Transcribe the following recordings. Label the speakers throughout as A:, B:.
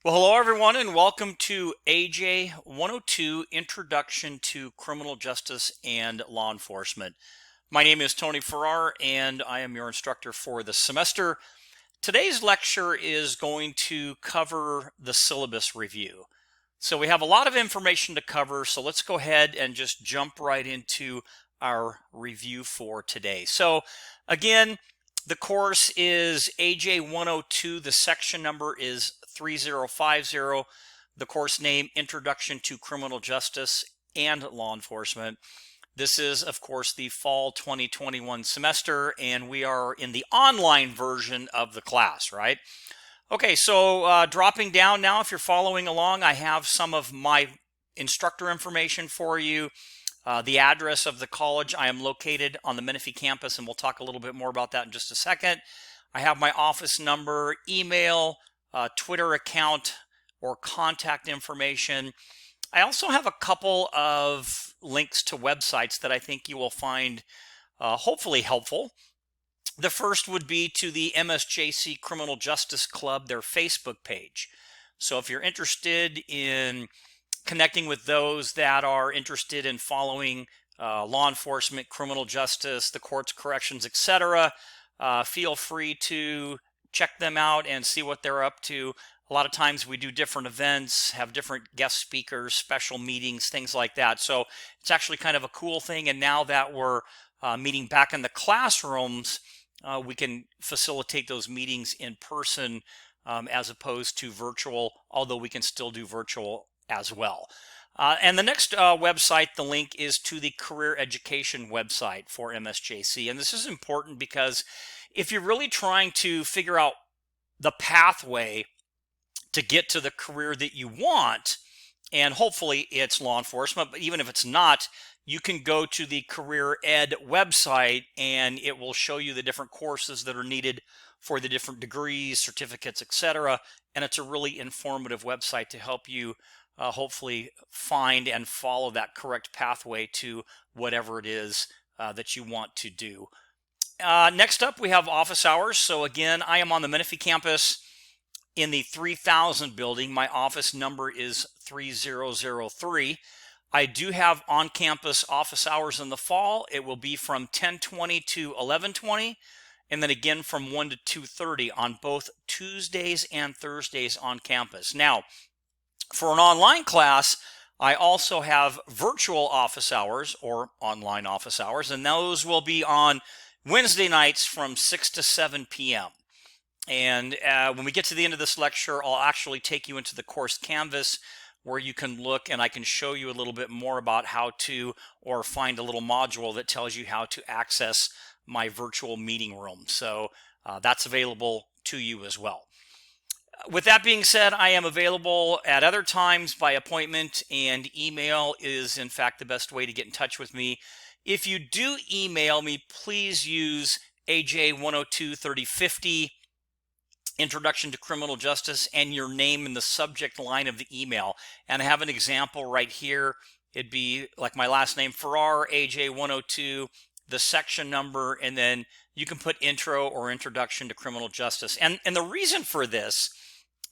A: Well, hello everyone, and welcome to AJ102 Introduction to Criminal Justice and Law Enforcement. My name is Tony Farrar, and I am your instructor for the semester. Today's lecture is going to cover the syllabus review. So we have a lot of information to cover, so let's go ahead and just jump right into our review for today. So again, the course is AJ102. The section number is 3050. The course name, Introduction to Criminal Justice and Law Enforcement. This is, of course, the fall 2021 semester, and we are in the online version of the class, right? Okay, so dropping down now, if you're following along, I have some of my instructor information for you. The address of the college. I am located on the Menifee campus, and we'll talk a little bit more about that in just a second. I have my office number, email, Twitter account, or contact information. I also have a couple of links to websites that I think you will find hopefully helpful. The first would be to the MSJC Criminal Justice Club, their Facebook page. So if you're interested in connecting with those that are interested in following law enforcement, criminal justice, the courts, corrections, etc., feel free to check them out and see what they're up to. A lot of times we do different events, have different guest speakers, special meetings, things like that. So it's actually kind of a cool thing. And now that we're meeting back in the classrooms, we can facilitate those meetings in person as opposed to virtual, although we can still do virtual as well. And the next website, the link is to the career education website for MSJC. And this is important because if you're really trying to figure out the pathway to get to the career that you want, and hopefully it's law enforcement, but even if it's not, you can go to the Career Ed website and it will show you the different courses that are needed for the different degrees, certificates, etc. And it's a really informative website to help you hopefully find and follow that correct pathway to whatever it is that you want to do. Next up, we have office hours. So again, I am on the Menifee campus in the 3000 building. My office number is 3003. I do have on-campus office hours in the fall. It will be from 10:20 to 11:20, and then again from 1 to 2:30 on both Tuesdays and Thursdays on campus. Now, for an online class, I also have virtual office hours or online office hours, and those will be on Wednesday nights from 6 to 7 p.m. And when we get to the end of this lecture, I'll actually take you into the course canvas where you can look and I can show you a little bit more about how to, or find a little module that tells you how to access my virtual meeting room. So that's available to you as well. With that being said, I am available at other times by appointment, and email is in fact the best way to get in touch with me. If you do email me, please use AJ102-3050 Introduction to Criminal Justice and your name in the subject line of the email. And I have an example right here. It'd be like my last name, Farrar, AJ102, the section number, and then you can put intro or introduction to criminal justice. And the reason for this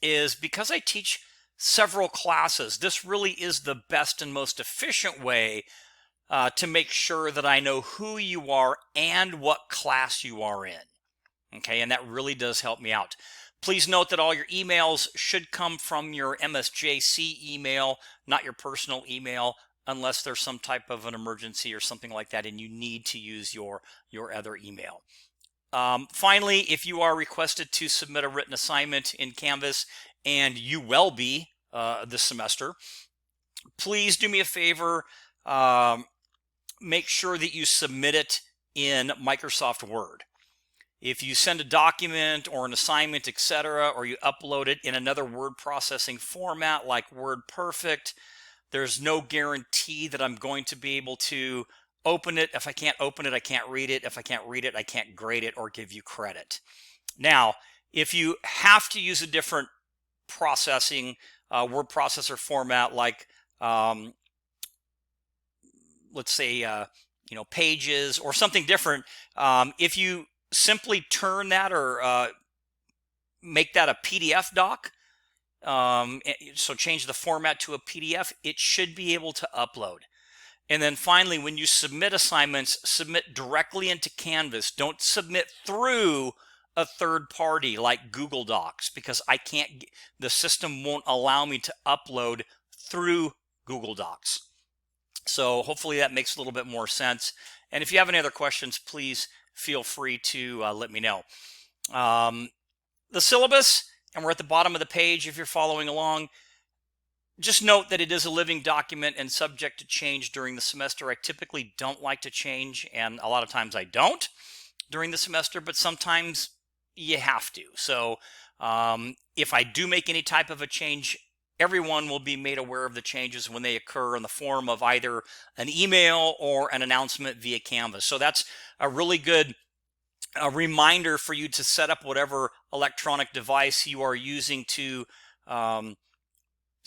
A: is because I teach several classes. This really is the best and most efficient way to make sure that I know who you are and what class you are in. Okay, and that really does help me out. Please note that all your emails should come from your MSJC email, not your personal email, unless there's some type of an emergency or something like that and you need to use your other email. Finally, if you are requested to submit a written assignment in Canvas, and you will be this semester, please do me a favor, make sure that you submit it in Microsoft Word. If you send a document or an assignment, etc., or you upload it in another word processing format like WordPerfect, there's no guarantee that I'm going to be able to open it. If I can't open it, I can't read it. If I can't read it, I can't grade it or give you credit. Now, if you have to use a different processing word processor format like let's say Pages or something different, if you simply turn that or make that a PDF doc, so change the format to a PDF, it should be able to upload. And then finally, when you submit assignments, submit directly into Canvas. Don't submit through a third party like Google Docs, because the system won't allow me to upload through Google Docs. So hopefully that makes a little bit more sense. And if you have any other questions, please feel free to let me know. The syllabus, and we're at the bottom of the page if you're following along. Just note that it is a living document and subject to change during the semester. I typically don't like to change, and a lot of times I don't during the semester, but sometimes you have to. So if I do make any type of a change, everyone will be made aware of the changes when they occur in the form of either an email or an announcement via Canvas. So that's a really good reminder for you to set up whatever electronic device you are using to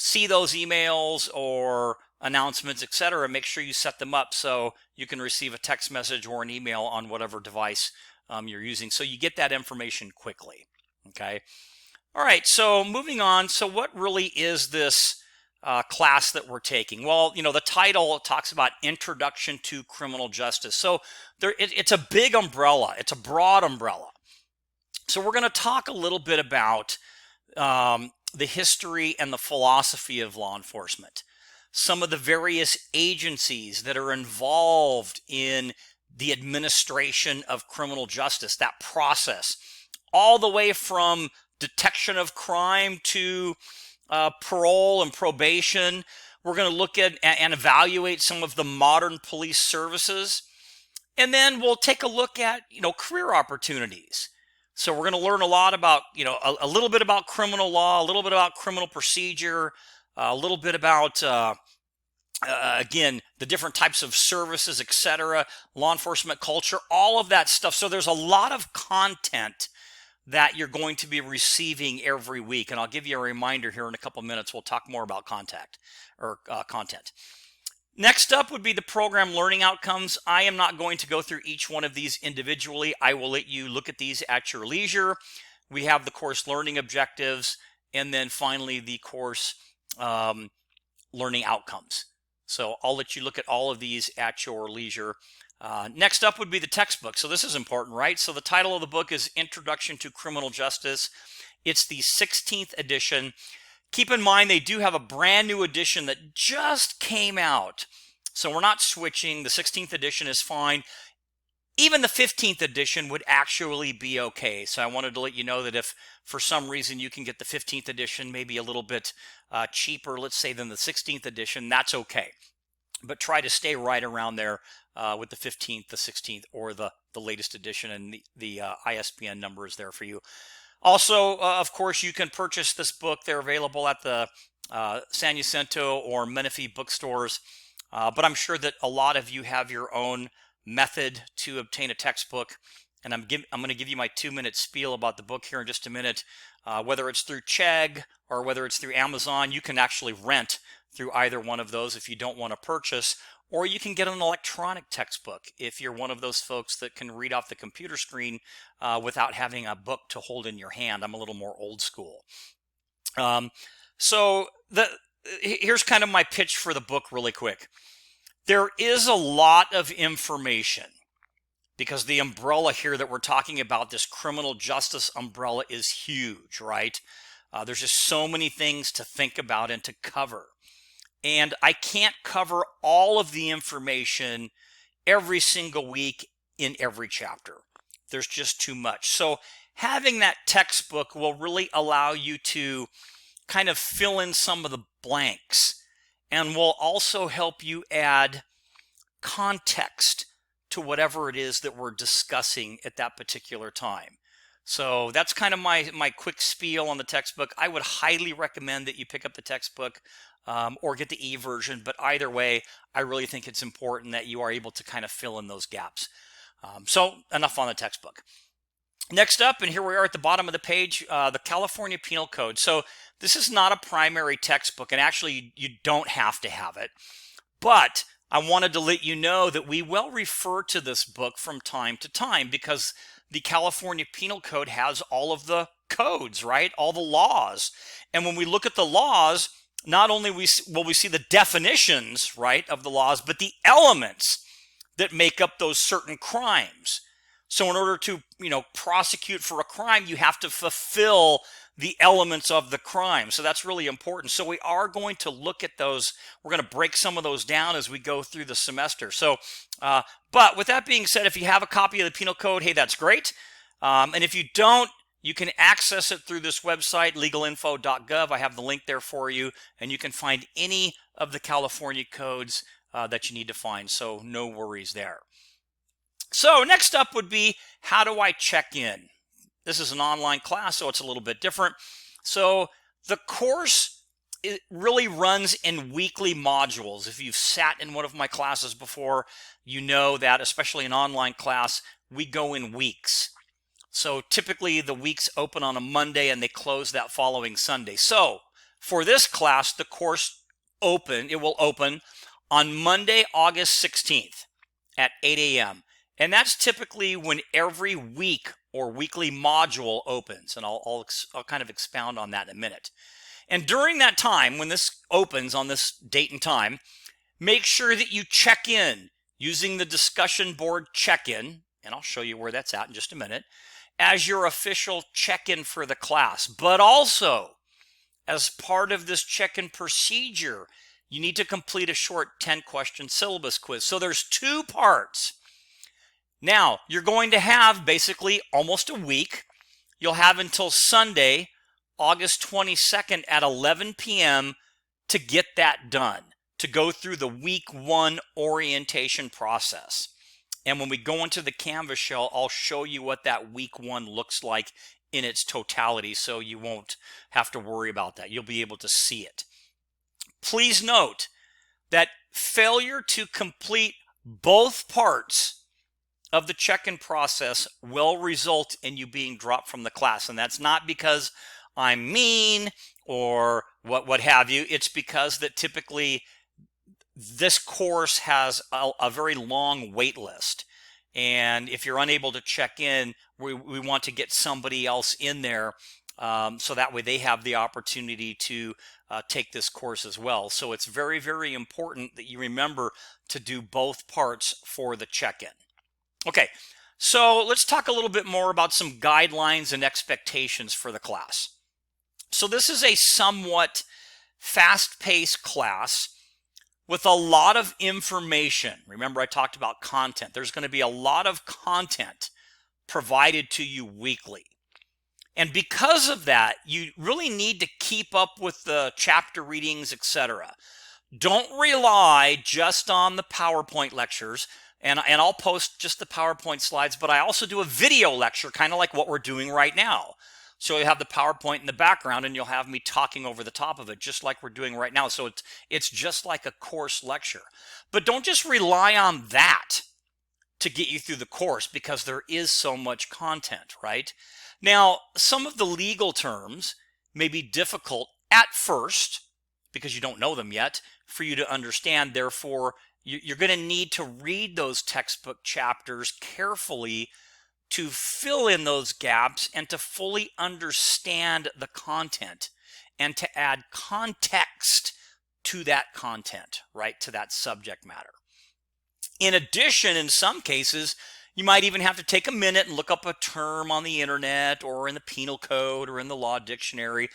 A: see those emails or announcements, etc. Make sure you set them up so you can receive a text message or an email on whatever device you're using, so you get that information quickly. Okay. All right. So moving on. So what really is this class that we're taking? Well, the title talks about Introduction to Criminal Justice. So it's a big umbrella. It's a broad umbrella. So we're going to talk a little bit about the history and the philosophy of law enforcement, some of the various agencies that are involved in the administration of criminal justice, that process, all the way from detection of crime to parole and probation. We're going to look at and evaluate some of the modern police services, and then we'll take a look at career opportunities. So we're going to learn a lot about, a little bit about criminal law, a little bit about criminal procedure, a little bit about, again, the different types of services, etc., law enforcement culture, all of that stuff. So there's a lot of content that you're going to be receiving every week. And I'll give you a reminder here in a couple minutes. We'll talk more about content. Next up would be the program learning outcomes. I am not going to go through each one of these individually. I will let you look at these at your leisure. We have the course learning objectives, and then finally the course learning outcomes. So I'll let you look at all of these at your leisure. Next up would be the textbook. So this is important, right? So the title of the book is Introduction to Criminal Justice. It's the 16th edition. Keep in mind, they do have a brand new edition that just came out. So we're not switching. The 16th edition is fine. Even the 15th edition would actually be okay. So I wanted to let you know that if for some reason you can get the 15th edition maybe a little bit cheaper, let's say, than the 16th edition, that's okay. But try to stay right around there with the 15th, the 16th, or the latest edition, and the ISBN number is there for you. Also, of course, you can purchase this book. They're available at the San Jacinto or Menifee bookstores, but I'm sure that a lot of you have your own method to obtain a textbook, and I'm going to give you my 2-minute spiel about the book here in just a minute. Whether it's through Chegg or whether it's through Amazon, you can actually rent through either one of those if you don't want to purchase, or you can get an electronic textbook if you're one of those folks that can read off the computer screen without having a book to hold in your hand. I'm a little more old school. Here's kind of my pitch for the book really quick. There is a lot of information because the umbrella here that we're talking about, this criminal justice umbrella, is huge, right? There's just so many things to think about and to cover. And I can't cover all of the information every single week in every chapter. There's just too much. So having that textbook will really allow you to kind of fill in some of the blanks, and will also help you add context to whatever it is that we're discussing at that particular time. So that's kind of my quick spiel on the textbook. I would highly recommend that you pick up the textbook or get the e-version, but either way, I really think it's important that you are able to kind of fill in those gaps. So enough on the textbook. Next up, and here we are at the bottom of the page, the California Penal Code. So this is not a primary textbook, and actually you don't have to have it, but I wanted to let you know that we will refer to this book from time to time because the California Penal Code has all of the codes, right? All the laws. And when we look at the laws, not only will we see the definitions, right, of the laws, but the elements that make up those certain crimes. So in order to, prosecute for a crime, you have to fulfill the elements of the crime. So that's really important. So we are going to look at those. We're going to break some of those down as we go through the semester. So, but with that being said, if you have a copy of the penal code, hey, that's great. And if you don't, you can access it through this website, legalinfo.gov. I have the link there for you, and you can find any of the California codes that you need to find. So no worries there. So next up would be, how do I check in? This is an online class, so it's a little bit different. So the course, it really runs in weekly modules. If you've sat in one of my classes before, you know that, especially an online class, we go in weeks. So typically the weeks open on a Monday and they close that following Sunday. So for this class, the course it will open on Monday, August 16th at 8 a.m. And that's typically when every week or weekly module opens. And I'll kind of expound on that in a minute. And during that time, when this opens on this date and time, make sure that you check in using the discussion board check-in, and I'll show you where that's at in just a minute, as your official check-in for the class. But also, as part of this check-in procedure, you need to complete a short 10-question syllabus quiz. So there's 2 parts. Now, you're going to have basically almost a week. You'll have until Sunday, August 22nd at 11 p.m. to get that done, to go through the week 1 orientation process. And when we go into the Canvas shell, I'll show you what that week 1 looks like in its totality, so you won't have to worry about that. You'll be able to see it. Please note that failure to complete both parts of the check-in process will result in you being dropped from the class. And that's not because I'm mean or what have you. It's because that typically this course has a very long wait list. And if you're unable to check in, we want to get somebody else in there so that way they have the opportunity to take this course as well. So it's very, very important that you remember to do both parts for the check-in. Okay, so let's talk a little bit more about some guidelines and expectations for the class. So this is a somewhat fast-paced class with a lot of information. Remember, I talked about content. There's going to be a lot of content provided to you weekly. And because of that, you really need to keep up with the chapter readings, etc. Don't rely just on the PowerPoint lectures. And I'll post just the PowerPoint slides, but I also do a video lecture, kind of like what we're doing right now. So you have the PowerPoint in the background, and you'll have me talking over the top of it, just like we're doing right now. So it's just like a course lecture. But don't just rely on that to get you through the course, because there is so much content, right? Now, some of the legal terms may be difficult at first, because you don't know them yet, for you to understand. Therefore, you're going to need to read those textbook chapters carefully to fill in those gaps and to fully understand the content and to add context to that content, right, to that subject matter. In addition, in some cases, you might even have to take a minute and look up a term on the internet or in the penal code or in the law dictionary.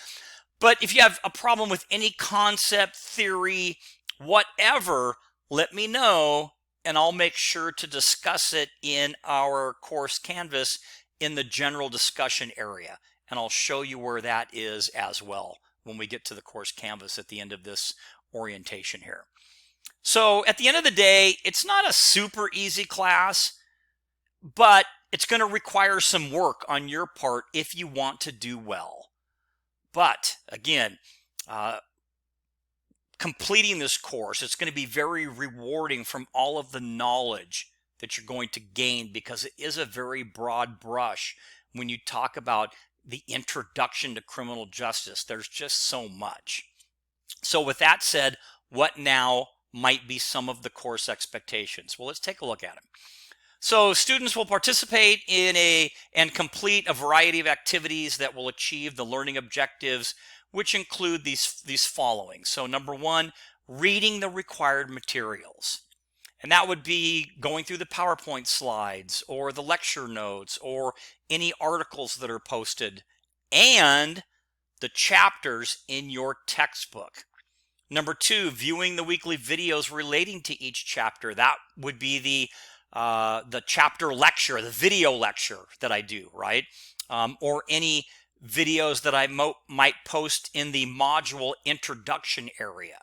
A: But if you have a problem with any concept, theory, whatever, let me know, and I'll make sure to discuss it in our course Canvas in the general discussion area. And I'll show you where that is as well when we get to the course Canvas at the end of this orientation here. So at the end of the day, it's not a super easy class, but it's going to require some work on your part if you want to do well. But again, completing this course, it's going to be very rewarding from all of the knowledge that you're going to gain, because it is a very broad brush when you talk about the introduction to criminal justice. There's just so much. So with that said, what now might be some of the course expectations? Well, let's take a look at them. So students will participate in and complete a variety of activities that will achieve the learning objectives, which include these following. So number one, reading the required materials. And that would be going through the PowerPoint slides or the lecture notes or any articles that are posted and the chapters in your textbook. Number two, viewing the weekly videos relating to each chapter. That would be the chapter lecture, the video lecture that I do, right? Or any videos that I might post in the module introduction area.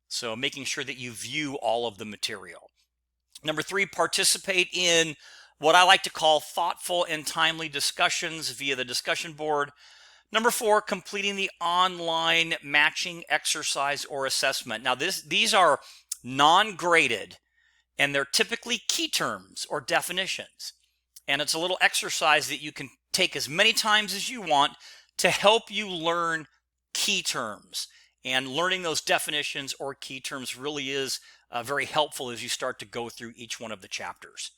A: So making sure that you view all of the material. Number three, participate in what I like to call thoughtful and timely discussions via the discussion board. Number four, completing the online matching exercise or assessment. Now these are non-graded and they're typically key terms or definitions. And it's a little exercise that you can take as many times as you want to help you learn key terms. And learning those definitions or key terms really is very helpful as you start to go through each one of the chapters.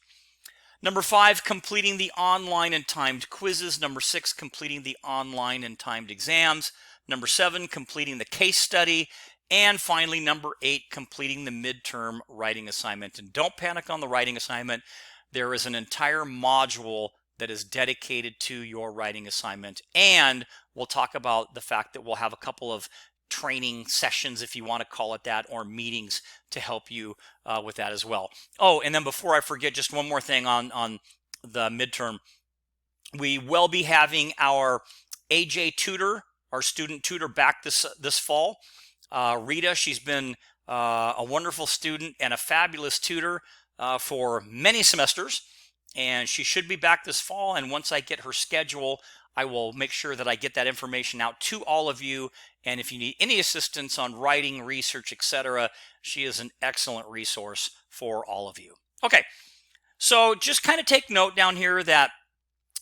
A: Number five, completing the online and timed quizzes. Number six, completing the online and timed exams. Number seven, completing the case study. And finally, number eight, completing the midterm writing assignment. And don't panic on the writing assignment. There is an entire module that is dedicated to your writing assignment. And we'll talk about the fact that we'll have a couple of training sessions, if you want to call it that, or meetings to help you with that as well. Oh, and then before I forget, just one more thing on the midterm. We will be having our AJ tutor, our student tutor, back this fall. Rita, she's been a wonderful student and a fabulous tutor for many semesters, and she should be back this fall. And once I get her schedule, I will make sure that I get that information out to all of you. And if you need any assistance on writing, research, etc., she is an excellent resource for all of you. Okay, so just kind of take note down here that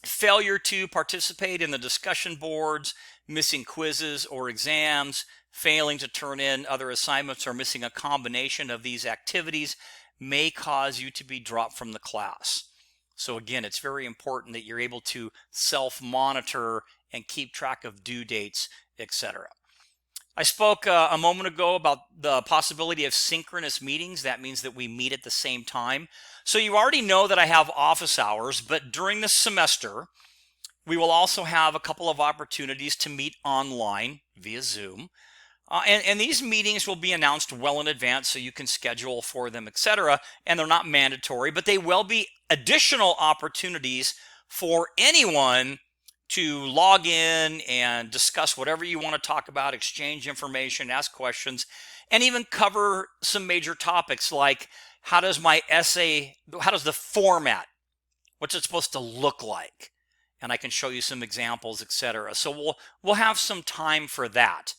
A: failure to participate in the discussion boards, missing quizzes or exams, failing to turn in other assignments, or missing a combination of these activities may cause you to be dropped from the class. So again, it's very important that you're able to self-monitor and keep track of due dates, etc. I spoke a moment ago about the possibility of synchronous meetings. That means that we meet at the same time. So you already know that I have office hours, but during the semester, we will also have a couple of opportunities to meet online via Zoom. And these meetings will be announced well in advance so you can schedule for them, etc. And they're not mandatory, but they will be additional opportunities for anyone to log in and discuss whatever you want to talk about, exchange information, ask questions, and even cover some major topics like how does my essay, how does the format, what's it supposed to look like? And I can show you some examples, etc. So we'll have some time for that.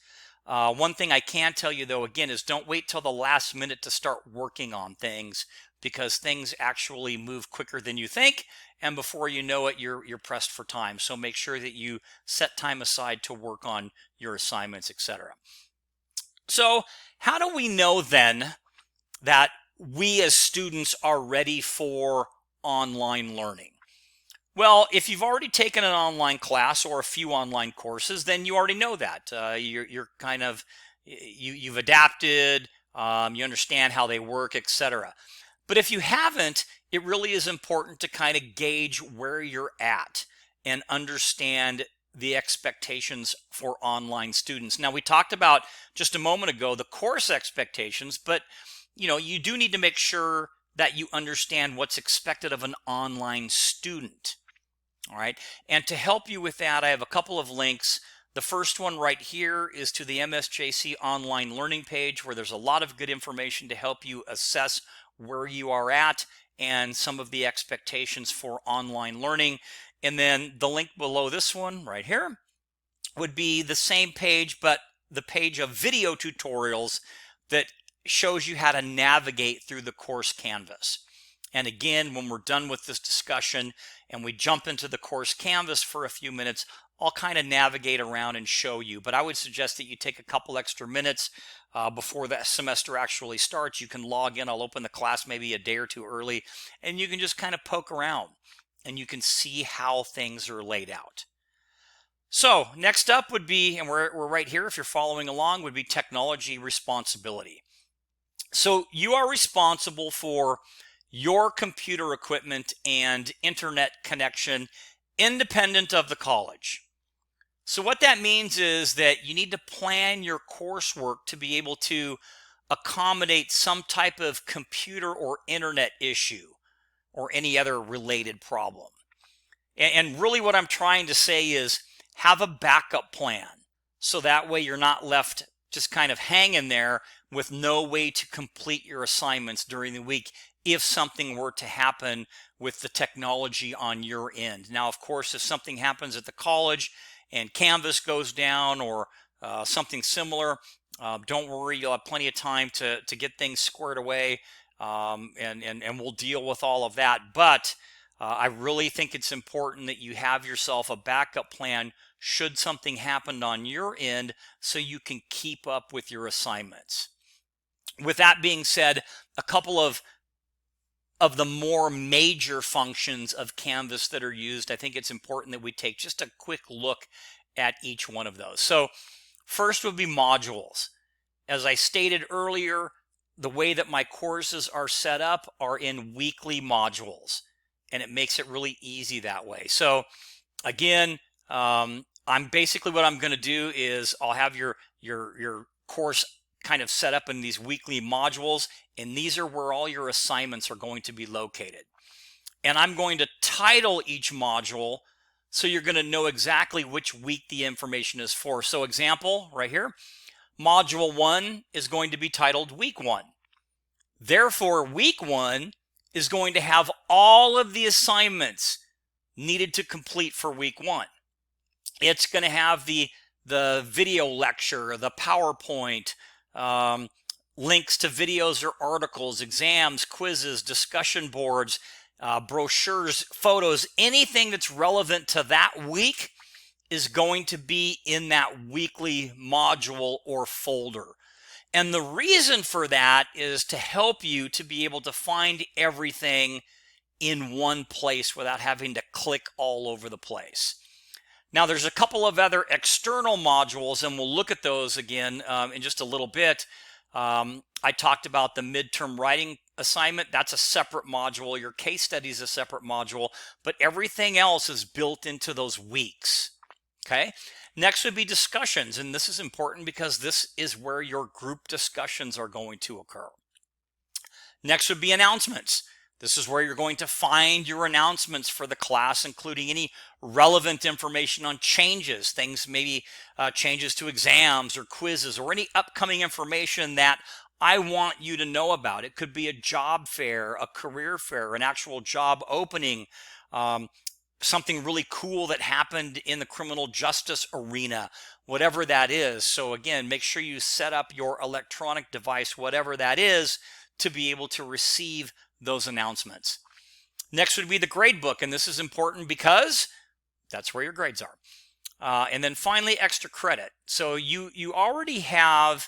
A: One thing I can tell you though, again, is don't wait till the last minute to start working on things, because things actually move quicker than you think, and before you know it, you're pressed for time. So make sure that you set time aside to work on your assignments, etc. So how do we know then that we as students are ready for online learning? Well, if you've already taken an online class or a few online courses, then you already know that. You're kind of, you've adapted, you understand how they work, etc. But if you haven't, it really is important to kind of gauge where you're at and understand the expectations for online students. Now, we talked about just a moment ago the course expectations, but you do need to make sure that you understand what's expected of an online student. All right, and to help you with that, I have a couple of links. The first one right here is to the MSJC online learning page, where there's a lot of good information to help you assess where you are at and some of the expectations for online learning. And then the link below this one right here would be the same page, but the page of video tutorials that shows you how to navigate through the course canvas. And again, when we're done with this discussion and we jump into the course canvas for a few minutes, I'll kind of navigate around and show you, but I would suggest that you take a couple extra minutes before the semester actually starts. You can log in. I'll open the class maybe a day or two early, and you can just kind of poke around and you can see how things are laid out. So next up would be, and we're right here if you're following along, would be technology responsibility. So you are responsible for your computer equipment and internet connection independent of the college. So what that means is that you need to plan your coursework to be able to accommodate some type of computer or internet issue or any other related problem. And really what I'm trying to say is have a backup plan. So that way you're not left just kind of hanging there with no way to complete your assignments during the week if something were to happen with the technology on your end. Now, of course, if something happens at the college and Canvas goes down or something similar, don't worry, you'll have plenty of time to get things squared away, and we'll deal with all of that. But I really think it's important that you have yourself a backup plan should something happen on your end so you can keep up with your assignments. With that being said, a couple of the more major functions of Canvas that are used, I think it's important that we take just a quick look at each one of those. So first would be modules. As I stated earlier, the way that my courses are set up are in weekly modules, and it makes it really easy that way. So again, I'm basically what I'm going to do is I'll have your course kind of set up in these weekly modules, and these are where all your assignments are going to be located. And I'm going to title each module so you're going to know exactly which week the information is for. So example right here, module 1 is going to be titled week 1. Therefore, week 1 is going to have all of the assignments needed to complete for week 1. It's going to have the video lecture, the PowerPoint, links to videos or articles, exams, quizzes, discussion boards, brochures, photos, anything that's relevant to that week is going to be in that weekly module or folder. And the reason for that is to help you to be able to find everything in one place without having to click all over the place. Now, there's a couple of other external modules, and we'll look at those again in just a little bit. I talked about the midterm writing assignment. That's a separate module. Your case study is a separate module, but everything else is built into those weeks. Okay. Next would be discussions, and this is important because this is where your group discussions are going to occur. Next would be announcements. This is where you're going to find your announcements for the class, including any relevant information on changes, things maybe changes to exams or quizzes or any upcoming information that I want you to know about. It could be a job fair, a career fair, an actual job opening, something really cool that happened in the criminal justice arena, whatever that is. So again, make sure you set up your electronic device, whatever that is, to be able to receive those announcements. Next would be the grade book, and this is important because that's where your grades are. And then finally, extra credit. So you already have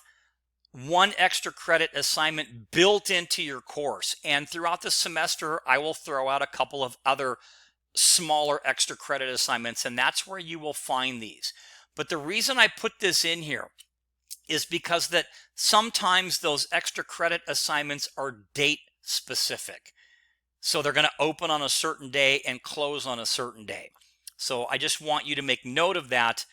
A: one extra credit assignment built into your course, and throughout the semester, I will throw out a couple of other smaller extra credit assignments, and that's where you will find these. But the reason I put this in here is because that sometimes those extra credit assignments are date specific. So they're going to open on a certain day and close on a certain day. So I just want you to make note of that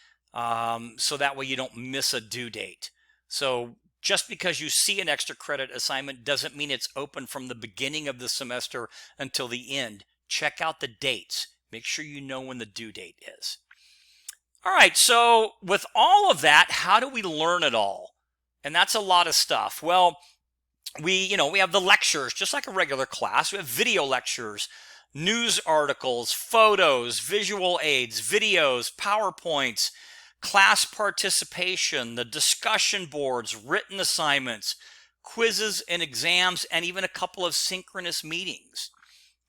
A: so that way you don't miss a due date. So just because you see an extra credit assignment doesn't mean it's open from the beginning of the semester until the end. Check out the dates. Make sure you know when the due date is. All right, so with all of that, how do we learn it all? And that's a lot of stuff. Well, we have the lectures, just like a regular class. We have video lectures, news articles, photos, visual aids, videos, PowerPoints, class participation, the discussion boards, written assignments, quizzes and exams, and even a couple of synchronous meetings.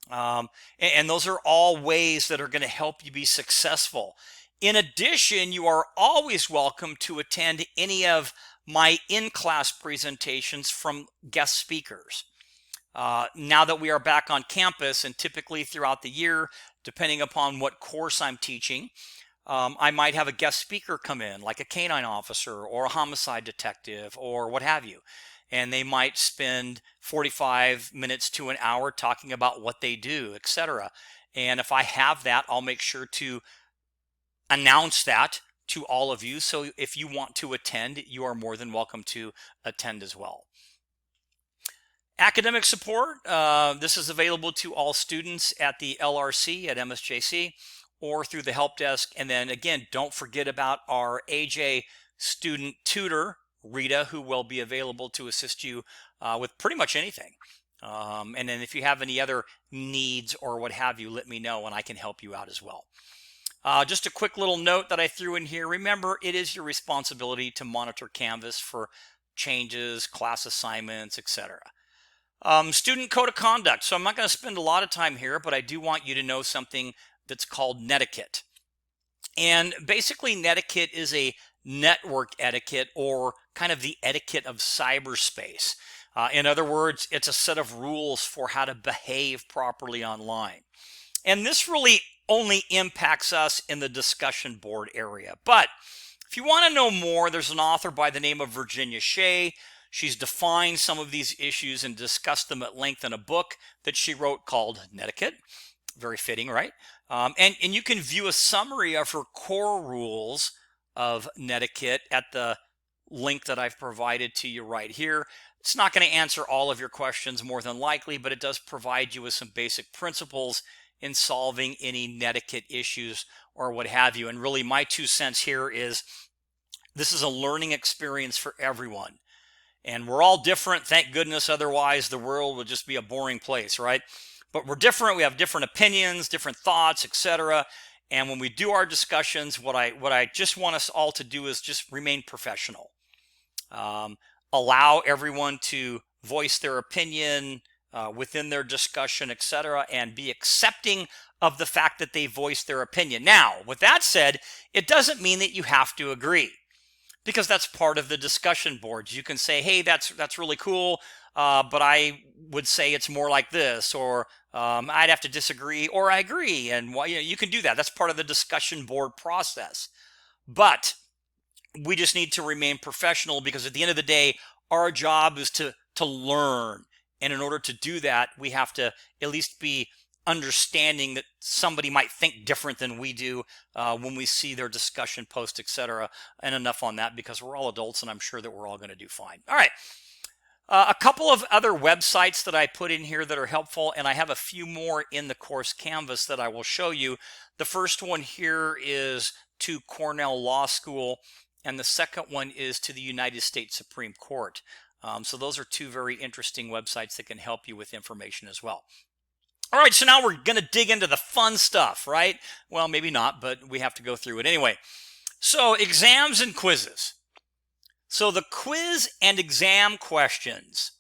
A: And those are all ways that are going to help you be successful. In addition, you are always welcome to attend any of my in-class presentations from guest speakers. Now that we are back on campus, and typically throughout the year, depending upon what course I'm teaching, I might have a guest speaker come in, like a canine officer or a homicide detective or what have you. And they might spend 45 minutes to an hour talking about what they do, etc. And if I have that, I'll make sure to announce that to all of you. So if you want to attend, you are more than welcome to attend as well. Academic support, this is available to all students at the LRC at MSJC or through the help desk. And then again, don't forget about our AJ student tutor, Rita, who will be available to assist you with pretty much anything. And then if you have any other needs or what have you, let me know and I can help you out as well. Just a quick little note that I threw in here. Remember, it is your responsibility to monitor Canvas for changes, class assignments, etc. Student code of conduct. So I'm not going to spend a lot of time here, but I do want you to know something that's called netiquette. And basically, netiquette is a network etiquette, or kind of the etiquette of cyberspace. In other words, it's a set of rules for how to behave properly online. And this really only impacts us in the discussion board area. But if you want to know more, there's an author by the name of Virginia Shea. She's defined some of these issues and discussed them at length in a book that she wrote called Netiquette. Very fitting, right? And you can view a summary of her core rules of netiquette at the link that I've provided to you right here. It's not going to answer all of your questions more than likely, but it does provide you with some basic principles in solving any netiquette issues or what have you. And really my 2 cents here is this is a learning experience for everyone. And we're all different, thank goodness, otherwise the world would just be a boring place, right? But we're different, we have different opinions, different thoughts, etc. And when we do our discussions, what I just want us all to do is just remain professional. Allow everyone to voice their opinion within their discussion, etc., and be accepting of the fact that they voiced their opinion. Now, with that said, it doesn't mean that you have to agree, because that's part of the discussion boards. You can say, hey, that's really cool, but I would say it's more like this, or I'd have to disagree, or I agree. And you can do that. That's part of the discussion board process. But we just need to remain professional, because at the end of the day, our job is to learn. And in order to do that, we have to at least be understanding that somebody might think different than we do when we see their discussion post, etc. And enough on that, because we're all adults and I'm sure that we're all going to do fine. All right. A couple of other websites that I put in here that are helpful, and I have a few more in the course Canvas that I will show you. The first one here is to Cornell Law School, and the second one is to the United States Supreme Court. So those are 2 very interesting websites that can help you with information as well. All right, so now we're going to dig into the fun stuff, right? Well, maybe not, but we have to go through it anyway. So exams and quizzes. So the quiz and exam questions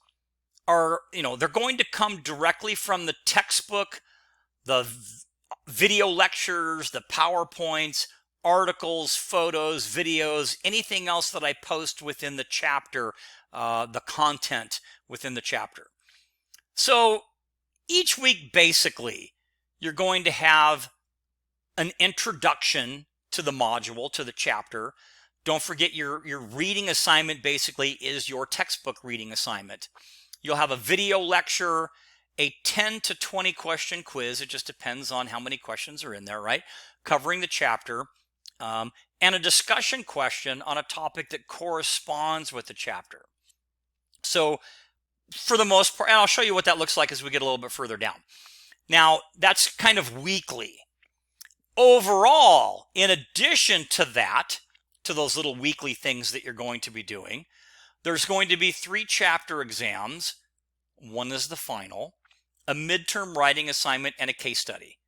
A: are, they're going to come directly from the textbook, the video lectures, the PowerPoints, articles, photos, videos, anything else that I post within the chapter, the content within the chapter. So each week, basically, you're going to have an introduction to the module, to the chapter. Don't forget your reading assignment basically is your textbook reading assignment. You'll have a video lecture, a 10 to 20 question quiz. It just depends on how many questions are in there, right? Covering the chapter, and a discussion question on a topic that corresponds with the chapter. So for the most part, and I'll show you what that looks like as we get a little bit further down. Now, that's kind of weekly. Overall, in addition to that, to those little weekly things that you're going to be doing, there's going to be 3 chapter exams. One is the final, a midterm writing assignment, and a case study.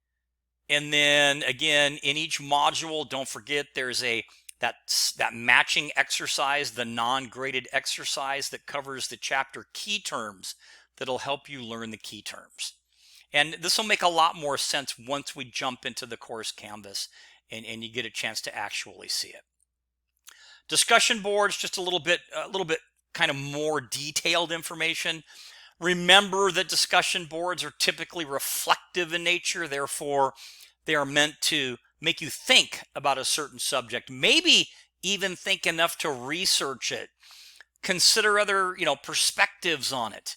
A: And then again, in each module, don't forget there's that matching exercise, the non-graded exercise that covers the chapter key terms that'll help you learn the key terms. And this will make a lot more sense once we jump into the course Canvas and you get a chance to actually see it. Discussion boards, just a little bit kind of more detailed information. Remember that discussion boards are typically reflective in nature, therefore they are meant to make you think about a certain subject, maybe even think enough to research it, consider other, perspectives on it,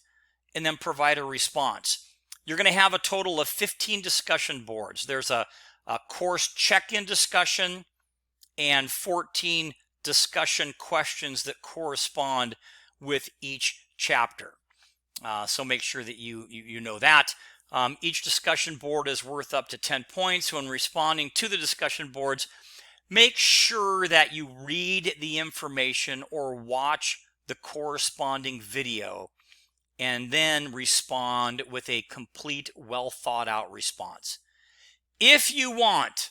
A: and then provide a response. You're going to have a total of 15 discussion boards. There's a course check-in discussion and 14 discussion questions that correspond with each chapter. So make sure that you know that. Each discussion board is worth up to 10 points. When responding to the discussion boards, make sure that you read the information or watch the corresponding video and then respond with a complete, well thought out response. If you want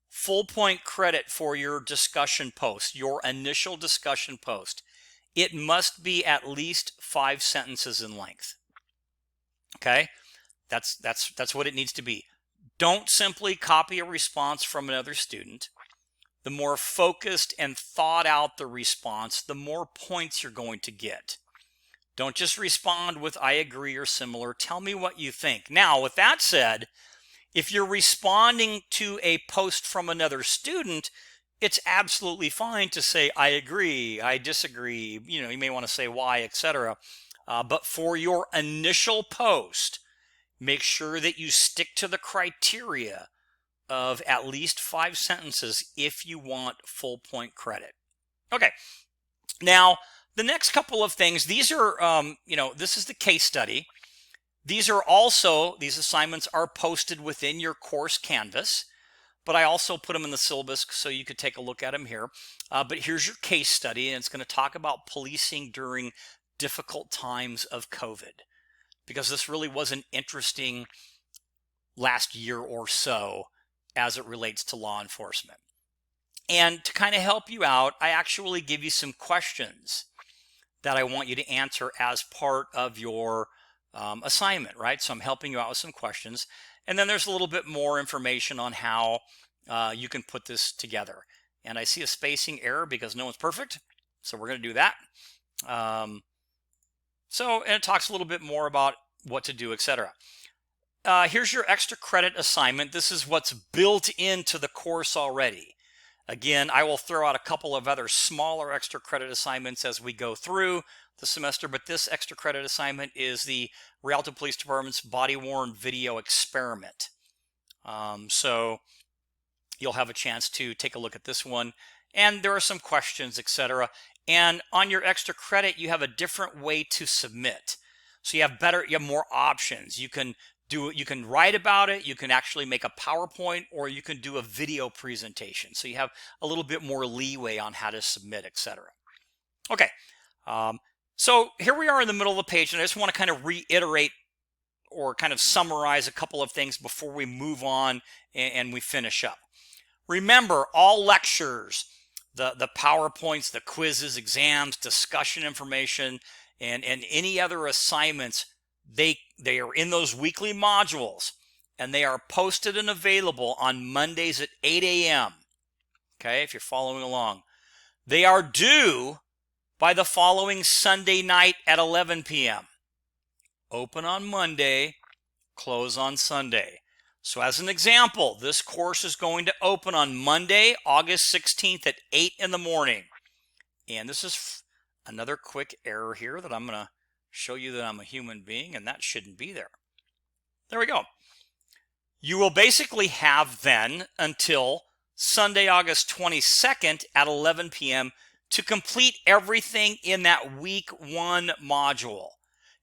A: full point credit for your discussion post, your initial discussion post, it must be at least 5 sentences in length. Okay? That's what it needs to be. Don't simply copy a response from another student. The more focused and thought out the response, the more points you're going to get. Don't just respond with I agree or similar. Tell me what you think. Now, with that said, if you're responding to a post from another student, it's absolutely fine to say I agree, I disagree. You may want to say why, etc. But for your initial post, make sure that you stick to the criteria of at least 5 sentences if you want full point credit. Okay. Now, the next couple of things, these are, this is the case study. These assignments are posted within your course canvas, but I also put them in the syllabus so you could take a look at them here. But here's your case study, and it's going to talk about policing during difficult times of COVID, because this really was an interesting last year or so as it relates to law enforcement. And to kind of help you out, I actually give you some questions that I want you to answer as part of your assignment, right? So I'm helping you out with some questions. And then there's a little bit more information on how you can put this together. And I see a spacing error because no one's perfect. So we're going to do that. And it talks a little bit more about what to do, etc. Here's your extra credit assignment. This is what's built into the course already. Again, I will throw out a couple of other smaller extra credit assignments as we go through the semester, but this extra credit assignment is the Rialto Police Department's body-worn video experiment. So you'll have a chance to take a look at this one, and there are some questions, etc. And on your extra credit, you have a different way to submit. So you have more options. You can write about it, you can actually make a PowerPoint, or you can do a video presentation. So you have a little bit more leeway on how to submit, etc. Okay, so here we are in the middle of the page, and I just want to kind of reiterate or kind of summarize a couple of things before we move on and we finish up. Remember, all lectures, the PowerPoints, the quizzes, exams, discussion information, and any other assignments, they are in those weekly modules, and they are posted and available on Mondays at 8 a.m. Okay, if you're following along. They are due by the following Sunday night at 11 p.m. Open on Monday, close on Sunday. So as an example, this course is going to open on Monday, August 16th at 8 in the morning. And this is another quick error here that I'm going to show you that I'm a human being, and that shouldn't be there. There we go. You will basically have then until Sunday, August 22nd at 11 p.m. to complete everything in that week 1 module.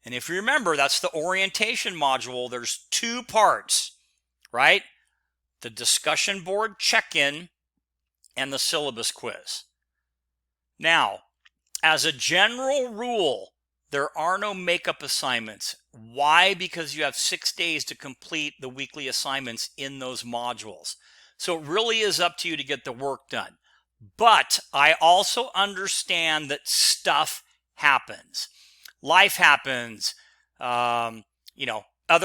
A: And if you remember, that's the orientation module. There's 2 parts, right? The discussion board check-in and the syllabus quiz. Now, as a general rule, there are no makeup assignments. Why? Because you have 6 days to complete the weekly assignments in those modules. So it really is up to you to get the work done. But I also understand that stuff happens. Life happens. Other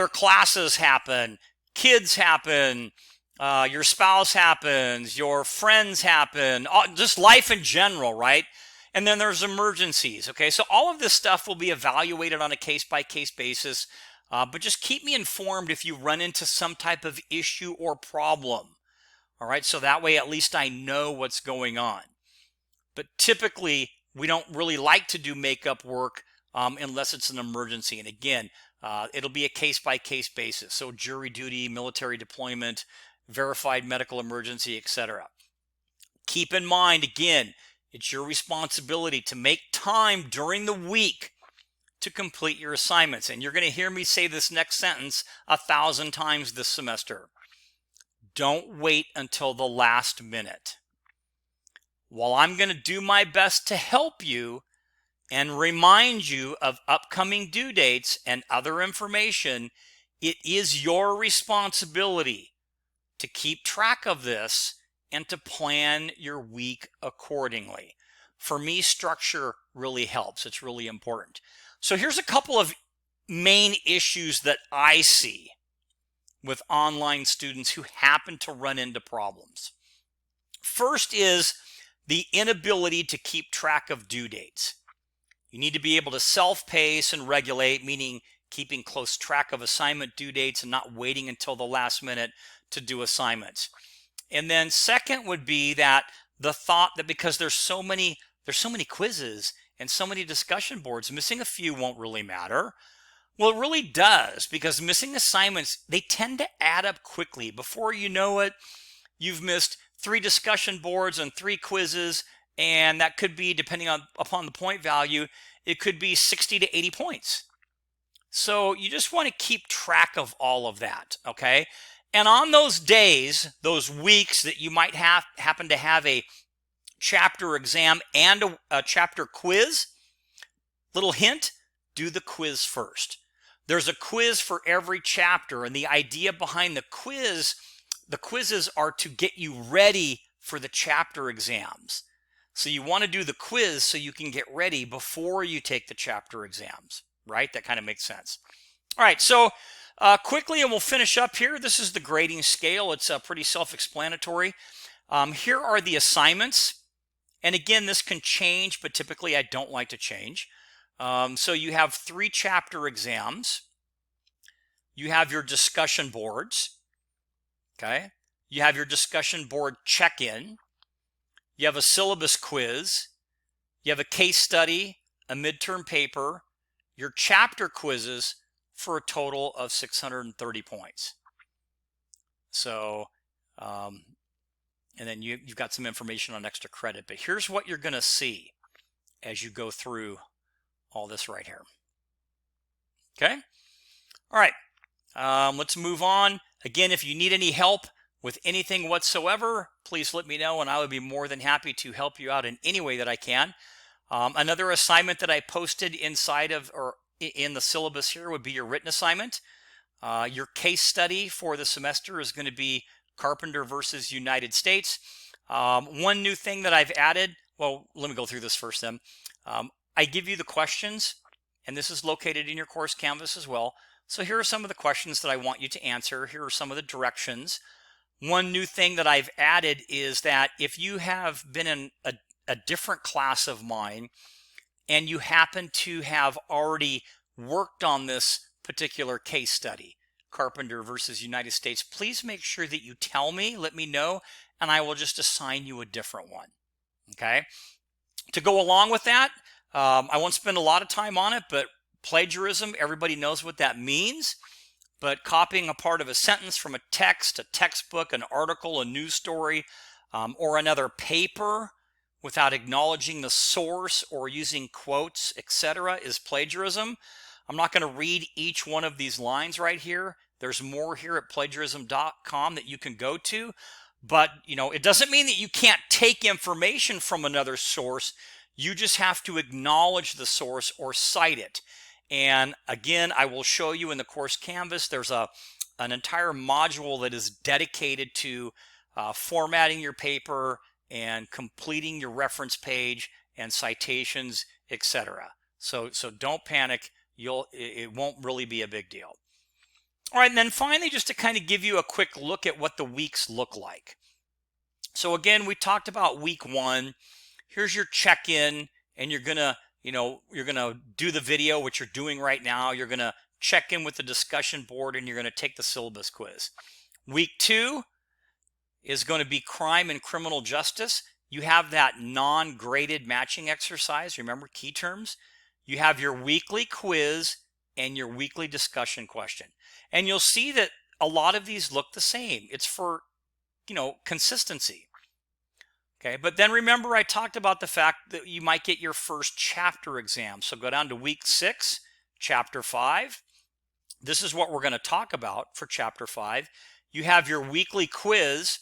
A: classes happen. Kids happen. Your spouse happens, your friends happen, just life in general, right? And then there's emergencies, okay? So all of this stuff will be evaluated on a case-by-case basis, but just keep me informed if you run into some type of issue or problem, all right? So that way at least I know what's going on. But typically, we don't really like to do makeup work unless it's an emergency. And again, it'll be a case-by-case basis. So jury duty, military deployment, verified medical emergency, etc. Keep in mind, again, it's your responsibility to make time during the week to complete your assignments. And you're going to hear me say this next sentence 1,000 times this semester. Don't wait until the last minute. While I'm going to do my best to help you and remind you of upcoming due dates and other information, it is your responsibility to keep track of this and to plan your week accordingly. For me, structure really helps. It's really important. So here's a couple of main issues that I see with online students who happen to run into problems. First is the inability to keep track of due dates. You need to be able to self-pace and regulate, meaning keeping close track of assignment due dates and not waiting until the last minute to do assignments. And then second would be that the thought that because there's so many quizzes and so many discussion boards, missing a few won't really matter. Well, it really does, because missing assignments, they tend to add up quickly. Before you know it, you've missed 3 discussion boards and 3 quizzes, and that could be, depending upon the point value, it could be 60 to 80 points. So you just want to keep track of all of that, okay? And on those days, those weeks that you might happen to have a chapter exam and a chapter quiz, little hint, do the quiz first. There's a quiz for every chapter, and the idea behind the quizzes are to get you ready for the chapter exams. So you want to do the quiz so you can get ready before you take the chapter exams, right? That kind of makes sense. All right, so quickly, and we'll finish up here. This is the grading scale. It's pretty self-explanatory. Here are the assignments. And again, this can change, but typically I don't like to change. So you have 3 chapter exams. You have your discussion boards. Okay. You have your discussion board check-in. You have a syllabus quiz. You have a case study, a midterm paper, your chapter quizzes for a total of 630 points. So, and then you've got some information on extra credit. But here's what you're going to see as you go through all this right here. Okay? All right. Let's move on. Again, if you need any help with anything whatsoever, please let me know, and I would be more than happy to help you out in any way that I can. Another assignment that I posted inside of, or in the syllabus here, would be your written assignment. Your case study for the semester is going to be Carpenter versus United States. One new thing that I've added, well, let me go through this first then. I give you the questions, and this is located in your course canvas as well. So here are some of the questions that I want you to answer. Here are some of the directions. One new thing that I've added is that if you have been in a different class of mine and you happen to have already worked on this particular case study, Carpenter versus United States, please make sure that you tell me, let me know, and I will just assign you a different one. Okay? To go along with that, I won't spend a lot of time on it, but plagiarism, everybody knows what that means. But copying a part of a sentence from a text, a textbook, an article, a news story, or another paper without acknowledging the source or using quotes, etc., is plagiarism. I'm not going to read each one of these lines right here. There's more here at plagiarism.com that you can go to. But, it doesn't mean that you can't take information from another source. You just have to acknowledge the source or cite it. And again, I will show you in the course canvas, there's an entire module that is dedicated to formatting your paper and completing your reference page and citations, etc. So don't panic. It won't really be a big deal. All right, and then finally, just to kind of give you a quick look at what the weeks look like. So again, we talked about week 1. Here's your check-in, and you're gonna, you're gonna do the video, which you're doing right now. You're gonna check in with the discussion board, and you're gonna take the syllabus quiz. Week 2 is going to be crime and criminal justice. You have that non-graded matching exercise. Remember key terms. You have your weekly quiz and your weekly discussion question. And you'll see that a lot of these look the same. It's for, consistency. Okay, but then remember I talked about the fact that you might get your first chapter exam. So go down to week 6, chapter 5. This is what we're going to talk about for chapter 5. You have your weekly quiz.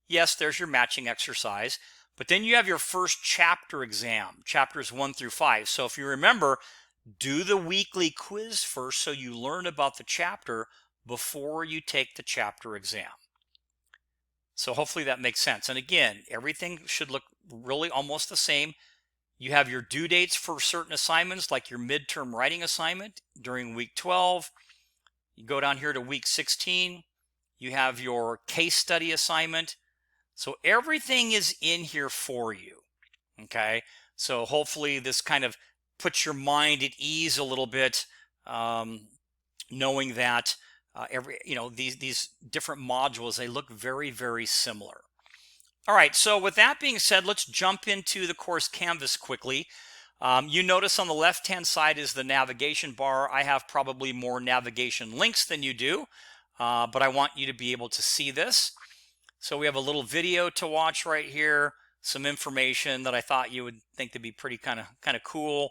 A: Yes, there's your matching exercise. But then you have your first chapter exam, chapters 1 through 5. So if you remember, do the weekly quiz first so you learn about the chapter before you take the chapter exam. So hopefully that makes sense. And again, everything should look really almost the same. You have your due dates for certain assignments, like your midterm writing assignment during week 12. You go down here to week 16. You have your case study assignment. So everything is in here for you. Okay. So hopefully this kind of puts your mind at ease a little bit, knowing that these different modules, they look very, very similar. All right, so with that being said, let's jump into the course canvas quickly. You notice on the left-hand side is the navigation bar. I have probably more navigation links than you do, but I want you to be able to see this. So we have a little video to watch right here, some information that I thought you would think to be pretty kind of cool.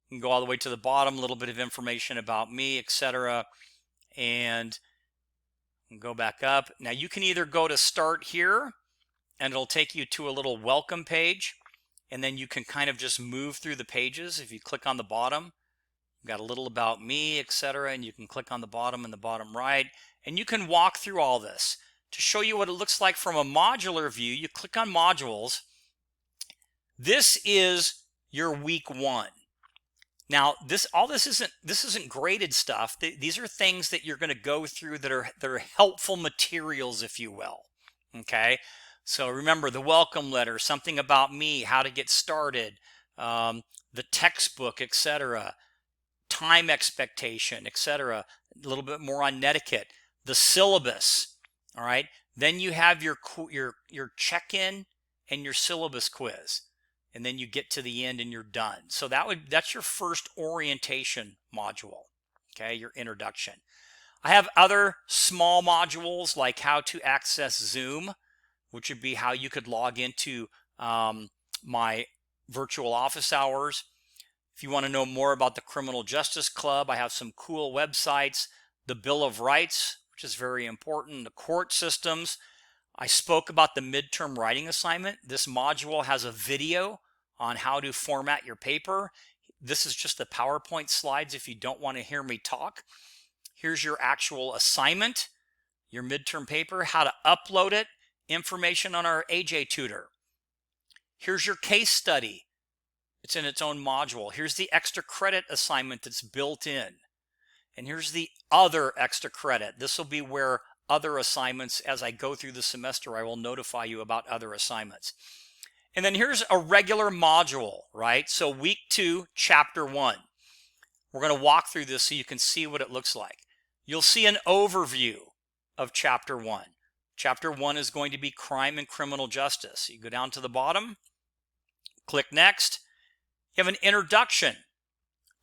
A: You can go all the way to the bottom, a little bit of information about me, etc. And go back up. Now you can either go to start here and it'll take you to a little welcome page, and then you can kind of just move through the pages. If you click on the bottom, you've got a little about me, etc. And you can click on the bottom and the bottom right, and you can walk through all this. To show you what it looks like from a modular view, you click on modules. This is your week 1. Now, this isn't graded stuff. These are things that you're going to go through that are helpful materials, if you will. Okay, so remember the welcome letter, something about me, how to get started, the textbook, etc., time expectation, etc. A little bit more on netiquette, the syllabus. All right. Then you have your check-in and your syllabus quiz. And then you get to the end and you're done. So that's your first orientation module, okay, your introduction. I have other small modules like how to access Zoom, which would be how you could log into my virtual office hours. If you want to know more about the Criminal Justice Club, I have some cool websites, the Bill of Rights, which is very important, the court systems. I spoke about the midterm writing assignment. This module has a video on how to format your paper. This is just the PowerPoint slides if you don't want to hear me talk. Here's your actual assignment, your midterm paper, how to upload it, information on our AJ tutor. Here's your case study. It's in its own module. Here's the extra credit assignment that's built in. And here's the other extra credit. This will be where other assignments, as I go through the semester, I will notify you about other assignments. And then here's a regular module, right? So week 2, chapter 1. We're going to walk through this so you can see what it looks like. You'll see an overview of chapter 1. Chapter 1 is going to be crime and criminal justice. You go down to the bottom, click next. You have an introduction.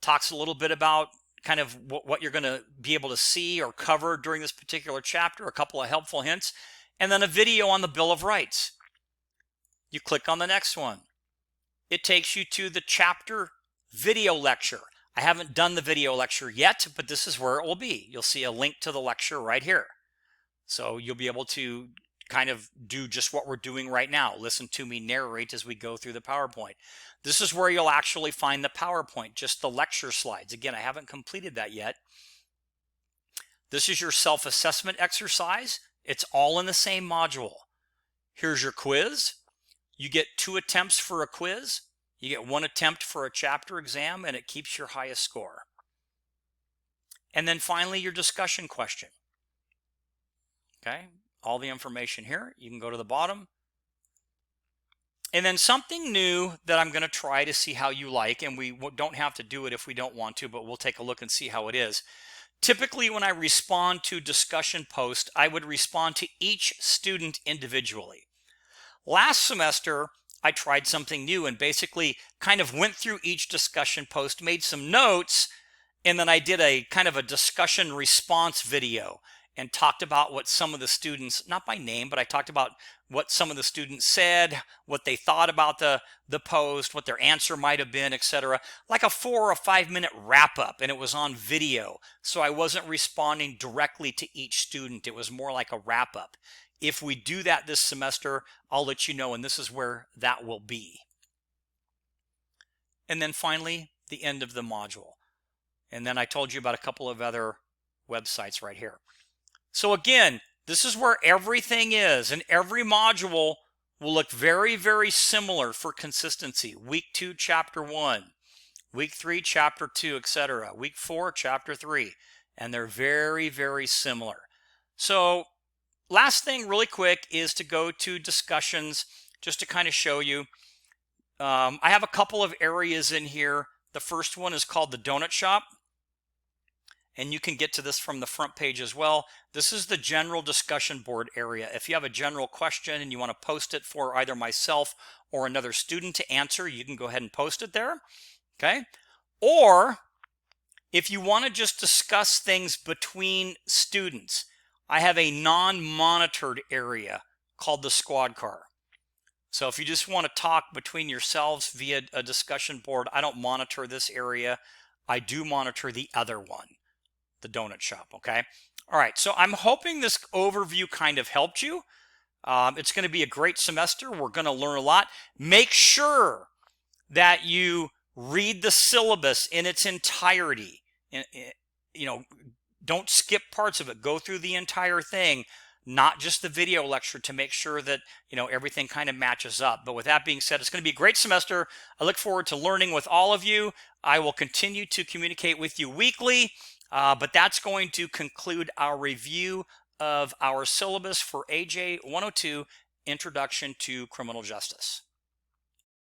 A: Talks a little bit about kind of what you're going to be able to see or cover during this particular chapter, a couple of helpful hints, and then a video on the Bill of Rights. You click on the next one. It takes you to the chapter video lecture. I haven't done the video lecture yet, but this is where it will be. You'll see a link to the lecture right here. So you'll be able to kind of do just what we're doing right now. Listen to me narrate as we go through the PowerPoint. This is where you'll actually find the PowerPoint, just the lecture slides. Again, I haven't completed that yet. This is your self-assessment exercise. It's all in the same module. Here's your quiz. You get 2 attempts for a quiz. You get 1 attempt for a chapter exam, and it keeps your highest score. And then finally, your discussion question. Okay, all the information here. You can go to the bottom. And then something new that I'm going to try to see how you like, and we don't have to do it if we don't want to, but we'll take a look and see how it is. Typically, when I respond to discussion posts, I would respond to each student individually. Last semester, I tried something new and basically kind of went through each discussion post, made some notes, and then I did a kind of a discussion response video and talked about what some of the students, not by name, but I talked about what some of the students said, what they thought about the post, what their answer might have been, etc. Like a 4 or 5 minute wrap up, and it was on video. So I wasn't responding directly to each student. It was more like a wrap up. If we do that this semester, I'll let you know, and this is where that will be. And then finally, the end of the module. And then I told you about a couple of other websites right here. So again, this is where everything is, and every module will look very, very similar for consistency. Week 2, Chapter 1. Week 3, Chapter 2, etc. Week 4, Chapter 3. And they're very, very similar. So last thing really quick is to go to discussions, just to kind of show you. I have a couple of areas in here. The first one is called the Donut Shop. And you can get to this from the front page as well. This is the general discussion board area. If you have a general question and you want to post it for either myself or another student to answer, you can go ahead and post it there. Okay? Or if you want to just discuss things between students, I have a non-monitored area called the squad car. So if you just want to talk between yourselves via a discussion board, I don't monitor this area. I do monitor the other one, the Donut Shop, okay? All right, so I'm hoping this overview kind of helped you. It's going to be a great semester. We're going to learn a lot. Make sure that you read the syllabus in its entirety. You know, don't skip parts of it. Go through the entire thing, not just the video lecture, to make sure that, you know, everything kind of matches up. But with that being said, it's going to be a great semester. I look forward to learning with all of you. I will continue to communicate with you weekly. But that's going to conclude our review of our syllabus for AJ102, Introduction to Criminal Justice.